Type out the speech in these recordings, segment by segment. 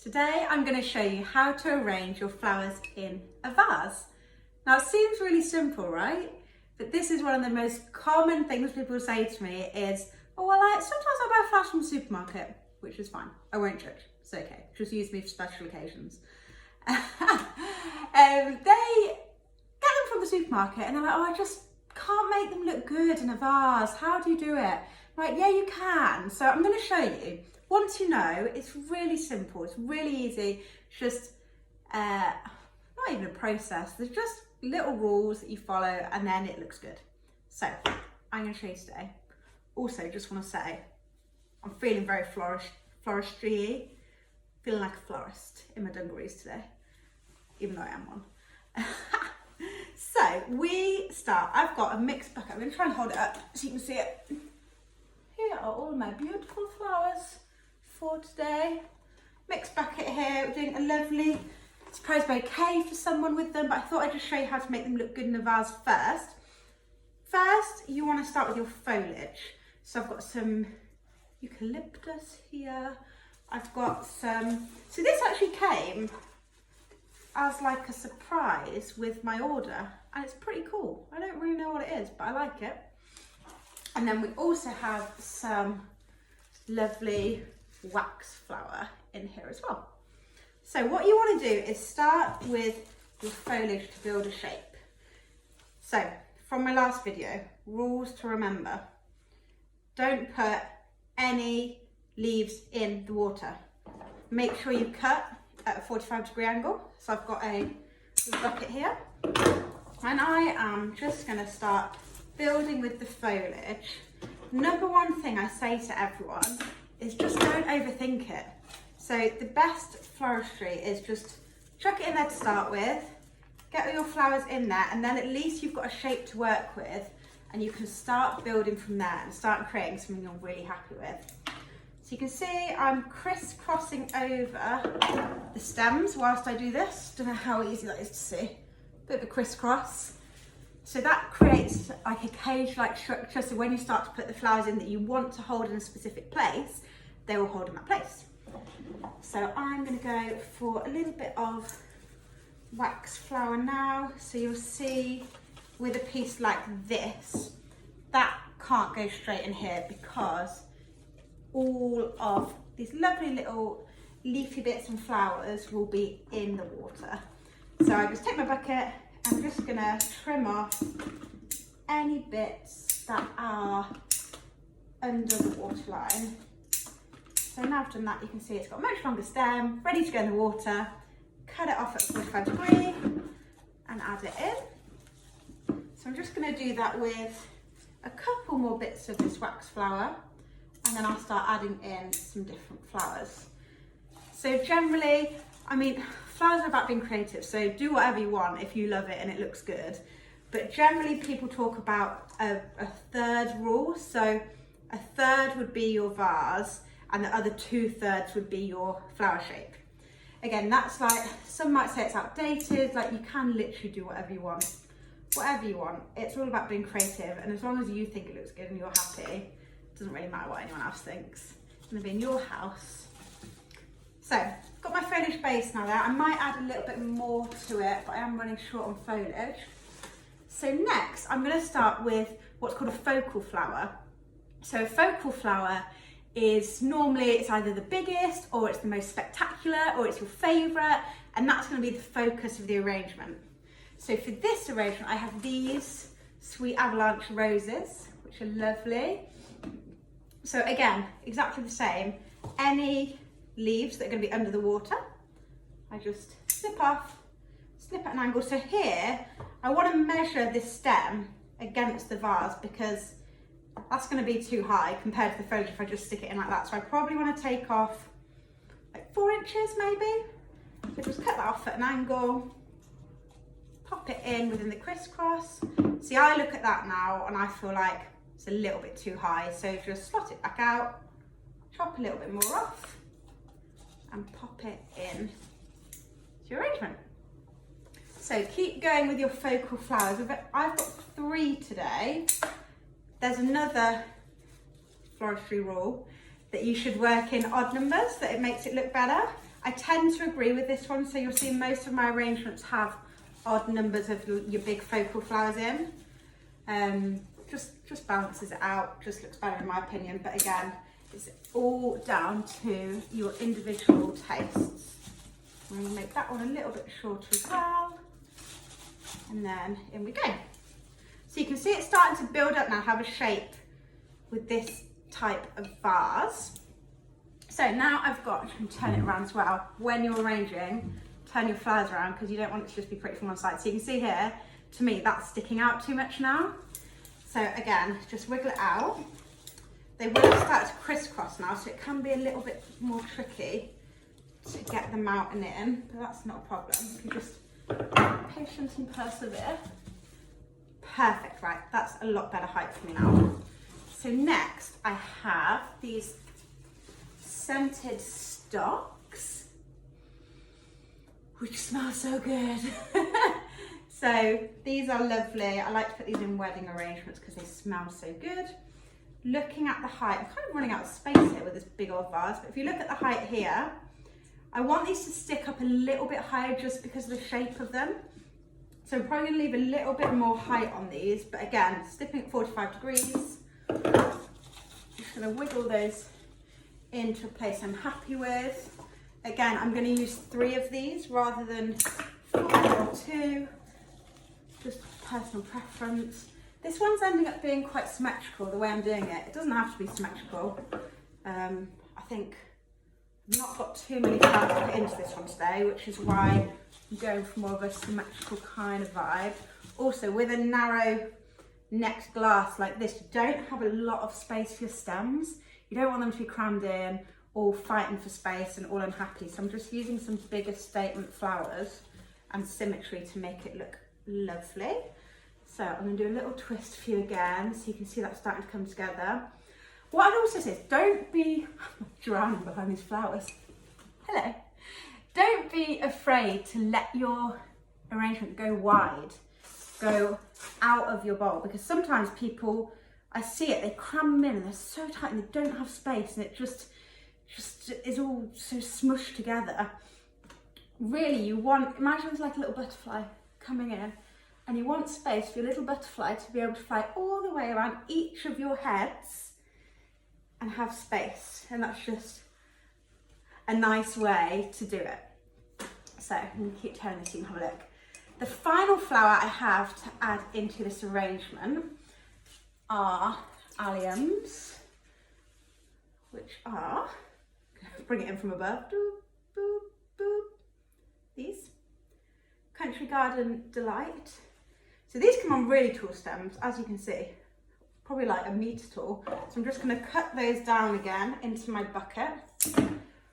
Today I'm going to show you how to arrange your flowers in a vase. Now it seems really simple, right? But this is one of the most common things people say to me is, oh well, sometimes I buy flowers from the supermarket, which is fine. I won't judge, it's okay. Just use me for special occasions. They get them from the supermarket and they're like, oh, I just can't make them look good in a vase. How do you do it? Right, yeah, you can. So I'm going to show you. Once you know, it's really simple. It's really easy. It's just not even a process. There's just little rules that you follow and then it looks good. So I'm going to show you today. Also, just want to say, I'm feeling very floristry-y. Feeling like a florist in my dungarees today, even though I am one. So we start. I've got a mixed bucket. I'm going to try and hold it up so you can see it. Here are all my beautiful flowers for today. Mixed bucket here. We're doing a lovely surprise bouquet for someone with them, but I thought I'd just show you how to make them look good in a vase first. First, you want to start with your foliage. So I've got some eucalyptus here. I've got some, so this actually came as like a surprise with my order and it's pretty cool. I don't really know what it is, but I like it. And then we also have some lovely wax flower in here as well. So what you want to do is start with your foliage to build a shape. So from my last video, rules to remember. Don't put any leaves in the water. Make sure you cut at a 45-degree angle. So I've got a bucket here and I am just going to start building with the foliage. Number one thing I say to everyone is just don't overthink it. So the best floristry is just chuck it in there to start with, get all your flowers in there, and then at least you've got a shape to work with and you can start building from there and start creating something you're really happy with. So you can see I'm crisscrossing over the stems whilst I do this. Don't know how easy that is to see. Bit of a crisscross. So that creates like a cage-like structure. So when you start to put the flowers in that you want to hold in a specific place, they will hold in that place. So I'm going to go for a little bit of wax flower now. So you'll see with a piece like this, that can't go straight in here because all of these lovely little leafy bits and flowers will be in the water. So I just take my bucket, I'm just gonna trim off any bits that are under the waterline. So now I've done that, you can see it's got a much longer stem, ready to go in the water. Cut it off at 45 degree and add it in. So I'm just gonna do that with a couple more bits of this wax flower. And then I'll start adding in some different flowers. So generally, I mean, flowers are about being creative, so do whatever you want if you love it and it looks good. But generally people talk about a third rule. So a third would be your vase and the other 2/3 would be your flower shape. Again, that's like, some might say it's outdated, like you can literally do whatever you want. Whatever you want, it's all about being creative, and as long as you think it looks good and you're happy, doesn't really matter what anyone else thinks. It's going to be in your house. So, got my foliage base now there. I might add a little bit more to it, but I am running short on foliage. So next, I'm going to start with what's called a focal flower. So a focal flower is normally, it's either the biggest, or it's the most spectacular, or it's your favourite, and that's going to be the focus of the arrangement. So for this arrangement, I have these sweet avalanche roses, which are lovely. So again, exactly the same. Any leaves that are going to be under the water, I just snip off, snip at an angle. So here, I want to measure this stem against the vase because that's going to be too high compared to the foliage if I just stick it in like that. So I probably want to take off like 4 inches maybe. So just cut that off at an angle, pop it in within the crisscross. See, I look at that now and I feel like it's a little bit too high, so just slot it back out, chop a little bit more off, and pop it in to your arrangement. So keep going with your focal flowers. I've got 3 today. There's another floristry rule that you should work in odd numbers, that it makes it look better. I tend to agree with this one, so you'll see most of my arrangements have odd numbers of your big focal flowers in. Just balances it out, just looks better in my opinion, but again, it's all down to your individual tastes. I'm going to make that one a little bit shorter as well, and then in we go. So you can see it's starting to build up now, have a shape with this type of vase. So now I've got, I can turn it around as well. When you're arranging, turn your flowers around because you don't want it to just be pretty from one side. So you can see here, to me, that's sticking out too much now. So again, just wiggle it out. They will start to crisscross now, so it can be a little bit more tricky to get them out and in, but that's not a problem. If you just be patient and persevere. Perfect, right, that's a lot better height for me now. So next, I have these scented stocks, which smell so good. So these are lovely. I like to put these in wedding arrangements because they smell so good. Looking at the height, I'm kind of running out of space here with this big old vase, but if you look at the height here, I want these to stick up a little bit higher just because of the shape of them. So I'm probably gonna leave a little bit more height on these, but again, sticking at 45 degrees. Just gonna wiggle those into a place I'm happy with. Again, I'm gonna use 3 of these rather than 4 or 2. Just personal preference. This one's ending up being quite symmetrical the way I'm doing it. It doesn't have to be symmetrical. I think I've not got too many flowers to put into this one today, which is why I'm going for more of a symmetrical kind of vibe. Also, with a narrow necked glass like this, you don't have a lot of space for your stems. You don't want them to be crammed in, all fighting for space and all unhappy. So I'm just using some bigger statement flowers and symmetry to make it look lovely. So I'm going to do a little twist for you again so you can see that starting to come together. What I'd also say is don't be drowning behind these flowers. Hello. Don't be afraid to let your arrangement go wide, go out of your bowl, because sometimes people, I see it, they cram them in and they're so tight and they don't have space and it just is all so smushed together. Really, you want, imagine it's like a little butterfly coming in, and you want space for your little butterfly to be able to fly all the way around each of your heads and have space. And that's just a nice way to do it. So I'm going to keep turning this so you can have a look. The final flower I have to add into this arrangement are alliums, which are, bring it in from above, boop, boop, boop, these. Country Garden Delight. So these come on really tall stems, as you can see, probably like a metre tall. So I'm just going to cut those down again into my bucket.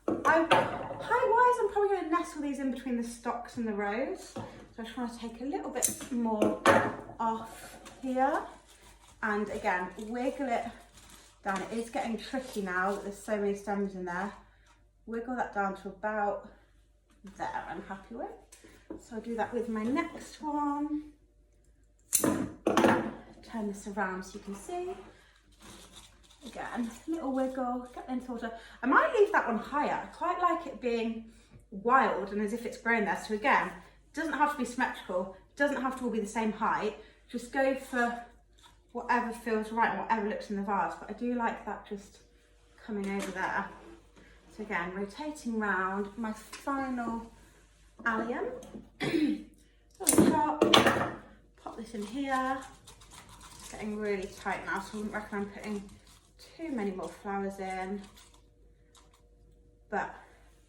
Height-wise, I'm probably going to nestle these in between the stalks and the rows. So I just want to take a little bit more off here. And again, wiggle it down. It is getting tricky now that there's so many stems in there. Wiggle that down to about there, I'm happy with. So I'll do that with my next one. Turn this around so you can see. Again, little wiggle, get into water. I might leave that one higher. I quite like it being wild and as if it's growing there. So again, it doesn't have to be symmetrical, it doesn't have to all be the same height. Just go for whatever feels right and whatever looks in the vase. But I do like that just coming over there. So again, rotating round, my final allium. Pop this in here. It's getting really tight now, so I wouldn't recommend putting too many more flowers in. But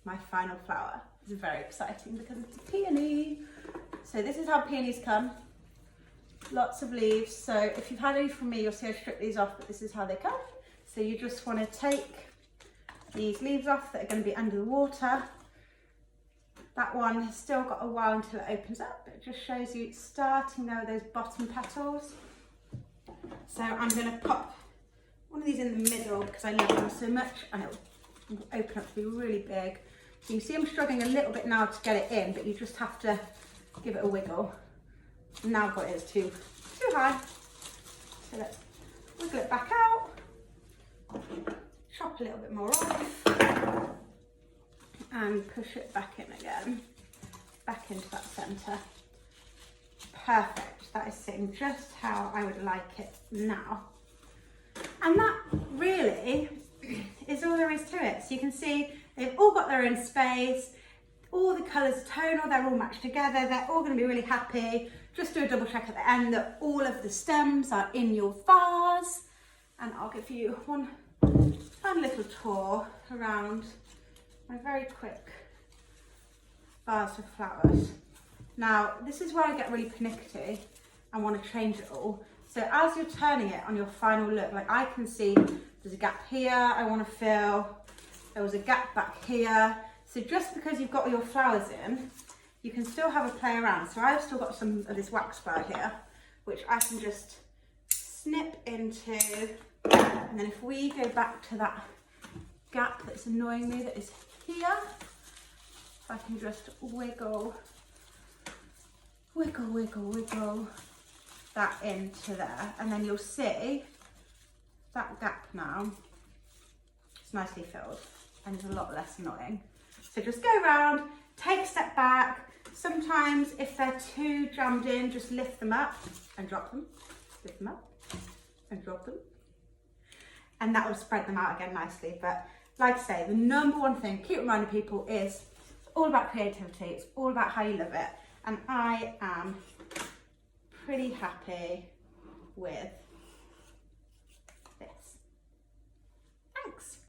my final flower is very exciting because it's a peony. So this is how peonies come. Lots of leaves. So if you've had any from me, you'll see I strip these off, but this is how they come. So you just want to take these leaves off that are going to be under the water. That one has still got a while until it opens up. It just shows you it's starting there with those bottom petals. So I'm going to pop one of these in the middle because I love them so much, and it will open up to be really big. So you can see I'm struggling a little bit now to get it in, but you just have to give it a wiggle. Now I've got it, it's too high. So let's wiggle it back out. Chop a little bit more off. and push it back in again, back into that centre. Perfect, that is sitting just how I would like it now. And that really is all there is to it. So you can see they've all got their own space, all the colours are tonal, they're all matched together, they're all going to be really happy. Just do a double check at the end that all of the stems are in your vase. And I'll give you one fun little tour around my very quick vase of flowers. Now, this is where I get really pernickety and want to change it all. So as you're turning it on your final look, like I can see there's a gap here I want to fill, there was a gap back here. So just because you've got all your flowers in, you can still have a play around. So I've still got some of this wax bar here, which I can just snip into. And then if we go back to that gap that's annoying me that is here, if I can just wiggle that into there, and then you'll see that gap now, it's nicely filled and it's a lot less annoying. So just go around, take a step back. Sometimes if they're too jammed in, just lift them up and drop them, lift them up and drop them. And that will spread them out again nicely. But like I say, the number one thing, keep reminding people, is it's all about creativity. It's all about how you love it. And I am pretty happy with